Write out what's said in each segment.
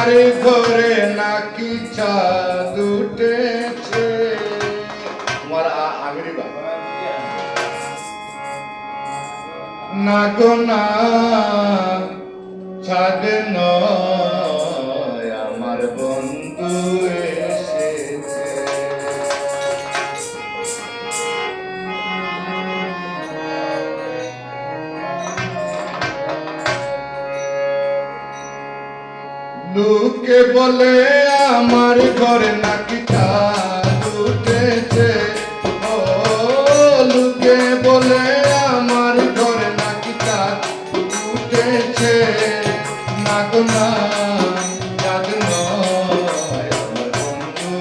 আমার ঘরে নাকি চাঁদ উঠেছে। তোমার আমিরি বাবা না গো না, চাঁদ নয় আমার বন্ধু এসেছে। লোকে বলে আমার ঘরে নাকি চাঁদ উঠেছে। ও লোকে বলে আমার ঘরে নাকি চাঁদ উঠেছে। না গো না, চাঁদ নয় আমার বন্ধু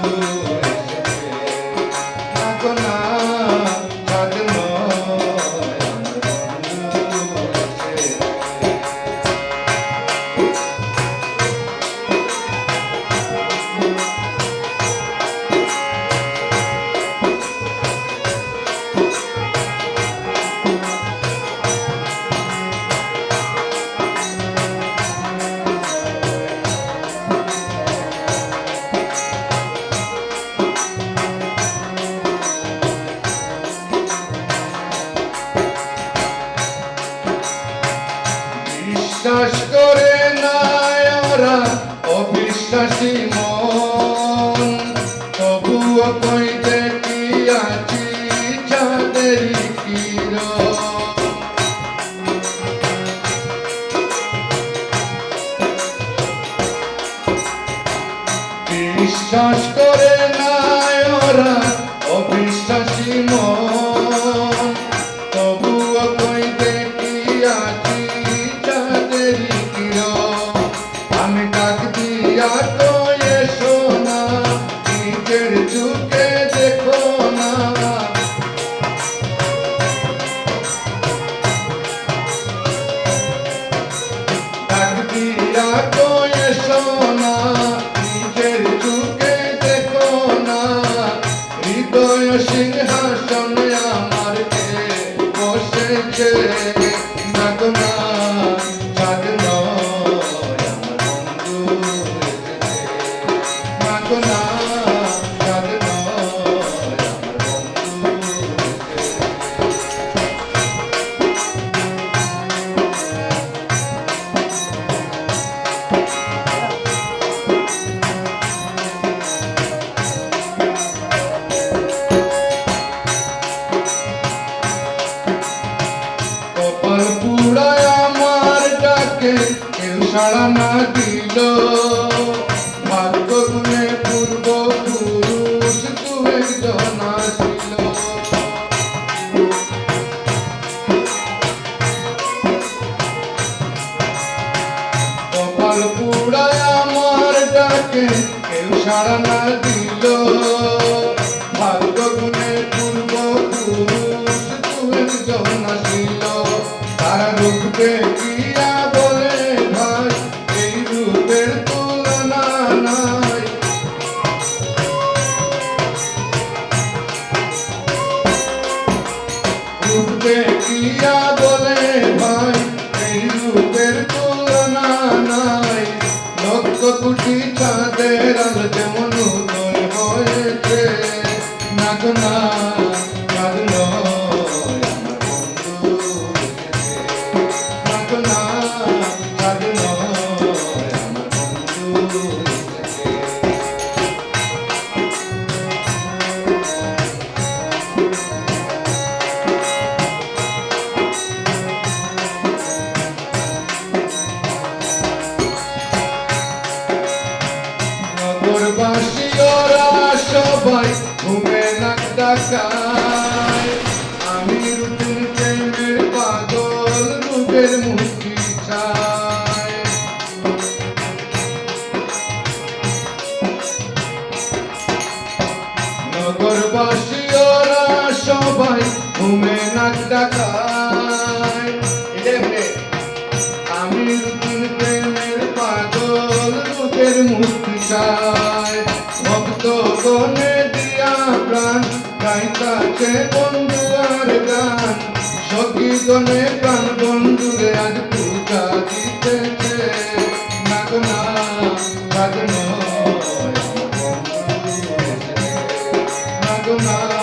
এসেছে। না গো না, চাঁদ নয় আমার বন্ধু এসেছে। বিশ্বাস করে না ওরা অবিশ্বাসী মন, তবুও কই দেখি আছি চাঁদেরই কিরণ। বিশ্বাস করে না ওরা অবিশ্বাসী মন, তবুও কই দেখি আছি চাঁদেরই কিরণ। আমি ডাক দিয়া কই এসো না, নিজের চোখে দেখো না। ডাক দিয়া কই এসো না, নিজের চোখে দেখো না। হৃদয় সিংহাসনে আমার কে বসেছে। না গো না, চাঁদ নয় আমার বন্ধু এসেছে। না গো না, চাঁদ নয় আমার বন্ধু এসেছে। কপাল পুড়ায় আমার ডাকে কেউ সাড়া না দিল। ভাগ্য গুণে পূর্ব পুরুষ তু একজন আসিল। কপাল পুড়ায় আমার ডাকে কেউ সাড়া না দিল। ভাগ্য গুণে পূর্ব পুরুষ তু একজন আসিল। তারা রূপ দেখিয়া বলে ভাই এই রূপের তুলনা নাই। রূপ দেখিয়া বলে ভাই এই রূপের তুলনা নাই। লক্ষ কোটি চাঁদের আলো যেমন উদয় হয়েছে। না গো না, চাঁদ নয় আমার বন্ধু এসেছে। না গো না, চাঁদ নয় আমার বন্ধু এসেছে। নগরবাসী ওরা সবাই ঘুমে নাক ডাকায়। আমি রুটিন প্রেমের পাগল রূপের মুক্তি চাই। নগরবাসী ওরা সবাই ঘুমে নাক ডাকায়। আমি রুটিন প্রেমের পাগল রূপের মুক্তি চাই। ভক্ত গনে দিয়া প্রাণ গাইতাছে বন্ধু আর গান। সখী গনে প্রাণ বন্ধুরে আজ পূজা দিতেছে। না গো না, সাজানো বন্ধু এসে মাগো মা